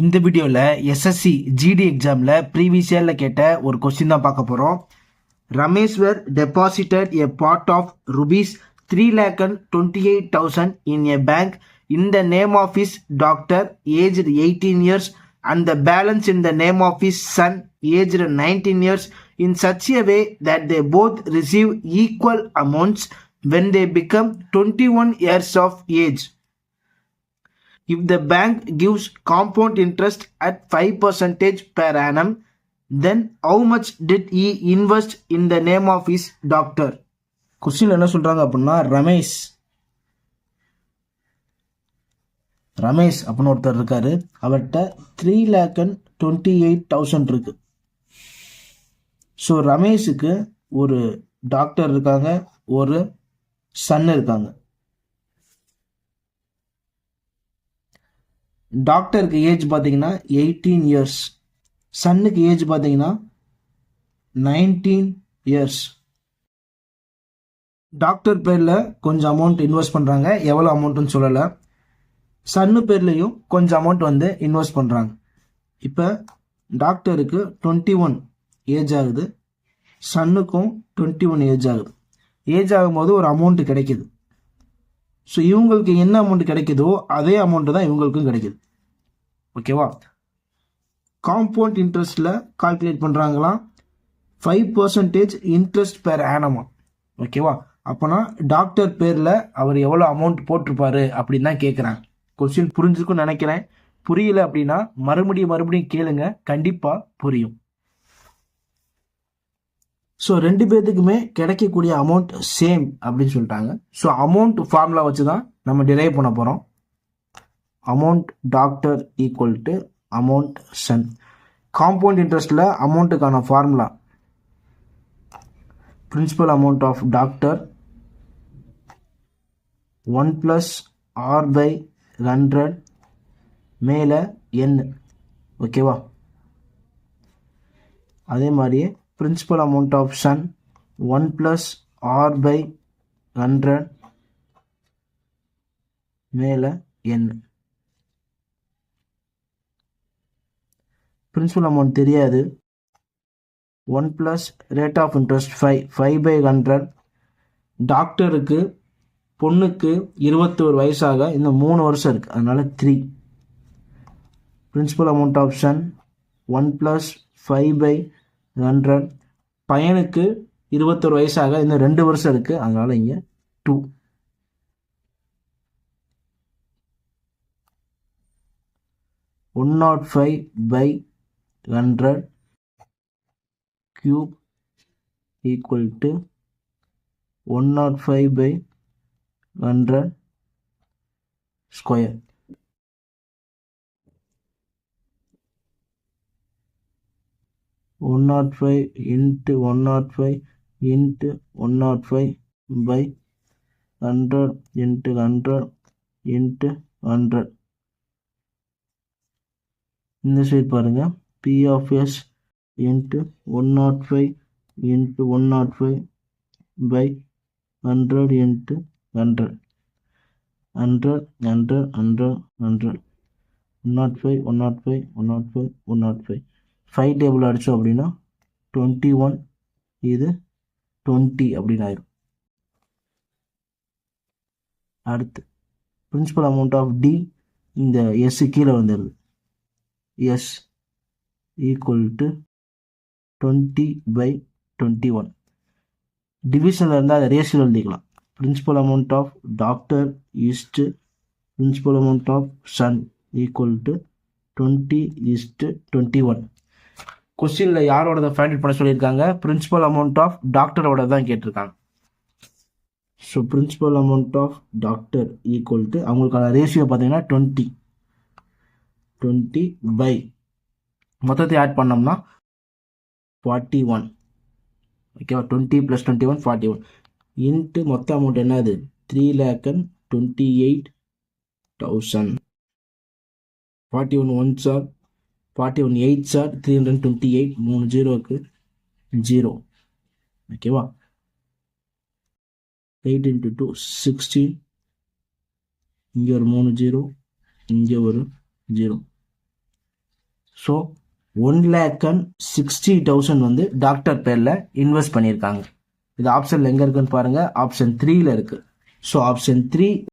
இந்த வீடியோவில் SSC GD எக்ஸாமில் ப்ரீவியஸ் இயரில் கேட்ட ஒரு கொஸ்டின் தான் பார்க்க போகிறோம். Rameshwar deposited a part of rupees 3,28,000 in a bank in the name of his daughter aged 18 years and the balance in the name of his son aged 19 years in such a way that they both receive equal amounts when they become 21 years of age. If the bank gives compound interest at 5% per annum, then how much did he invest in the name of his doctor? Question என்ன சொல்றாங்க அப்படின்னா, ரமேஷ் அப்படின்னு ஒருத்தர் இருக்காரு. அவர்கிட்ட 3,28,000 இருக்கு. So ரமேஷுக்கு ஒரு doctor இருக்காங்க, ஒரு சன் இருக்காங்க. டாக்டருக்கு ஏஜ் பார்த்தீங்கன்னா 18 இயர்ஸ், சன்னுக்கு ஏஜ் பார்த்தீங்கன்னா 19 இயர்ஸ். டாக்டர் பேரில் கொஞ்சம் அமௌண்ட் இன்வெஸ்ட் பண்ணுறாங்க, எவ்வளோ அமௌண்ட்டுன்னு சொல்லலை. சன்னு பேர்லேயும் கொஞ்சம் அமௌண்ட் இன்வெஸ்ட் பண்ணுறாங்க. இப்போ டாக்டருக்கு 21 ஏஜ் ஆகுது, சன்னுக்கும் 21 ஏஜ் ஆகுது. ஏஜ் ஆகும்போது ஒரு அமௌண்ட்டு கிடைக்கிது. ஸோ இவங்களுக்கு என்ன அமௌண்ட் கிடைக்குதோ அதே அமௌண்ட்டு தான் இவங்களுக்கும் கிடைக்குது. ஓகேவா? காம்பவுண்ட் இன்ட்ரெஸ்டில் கால்குலேட் பண்ணுறாங்களாம். 5% இன்ட்ரெஸ்ட் பெர் ஆனமா. ஓகேவா? அப்போனா டாக்டர் பேரில் அவர் எவ்வளோ அமௌண்ட் போட்டிருப்பாரு அப்படின்னு தான் கேட்குறாங்க. கொஸ்டின் புரிஞ்சுக்குன்னு நினைக்கிறேன். புரியல அப்படின்னா மறுபடியும் கேளுங்க, கண்டிப்பாக புரியும். ஸோ ரெண்டு பேர்த்துக்குமே கிடைக்கக்கூடிய அமௌண்ட் சேம் அப்படின்னு சொல்லிட்டாங்க. ஸோ அமௌண்ட் ஃபார்முலா வச்சு தான் நம்ம டிரைவ் பண்ண போகிறோம். Amount doctor equal to amount sun. Compound இன்ட்ரெஸ்டில் அமௌண்ட்டுக்கான formula principal amount of doctor 1+R/100 மேலே n. ஓகேவா? அதே மாதிரியே principal amount of son 1+R/100 மேல n. principal amount தெரியாது. 1+ rate of interest 5/100. டாக்டருக்கு பொண்ணுக்கு 21 வயசாக இன்னும் 3 வருஷம் இருக்கு, அதனால 3. principal amount of son 1+5/100. பையனுக்கு 21 வயசாக இன்னும் 2 வருஷம் இருக்கு, அதனால இங்க 2. (105/100) cube equal to 105/100 square. One 105 into 105 into 105/100 into 100 into 100. இந்த சைடு பாருங்க, P of S into 105 into 105/100 into 100. 100 100 100 100 105 105 105 105. 5 table அடித்தோம் அப்படின்னா 21, இது 20 அப்படின்னு ஆயிரும். அடுத்து பிரின்சிபல் அமௌண்ட் ஆஃப் டி, இந்த எஸ் கீழே வந்துடுது. S equal to 20/21. டிவிஷனில் இருந்தால் அதை ரேஷியோ எழுதிக்கலாம். Principal amount of doctor is to principal amount of son equal to 20:21. கொஸ்டினில் யாரோட ஃபைண்ட் அவுட் பண்ண சொல்லியிருக்காங்க? பிரின்சிபல் அமௌண்ட் ஆஃப் டாக்டரோட தான் கேட்டிருக்காங்க. So principal amount of doctor equal to அவங்களுக்கான ரேஷியோ பார்த்தீங்கன்னா 20 மொத்தத்தை ஆட் பண்ணோம்னா 41. ஓகேவா? 20 + 21 41 இன்ட்டு மொத்த அமௌண்ட் என்னது? 3,28,000. 41 1s are 41 8s are 328. 3 0க்கு 0. ஓகேவா? 8 into 2 16. இங்கே ஒரு 3 0, இங்கே ஒரு 0. ஸோ 1,60,000 வந்து டாக்டர் பேரில் இன்வெஸ்ட் பண்ணியிருக்காங்க. இது ஆப்ஷனில் எங்கே இருக்குன்னு பாருங்கள், ஆப்ஷன் 3ல இருக்குது. So option 3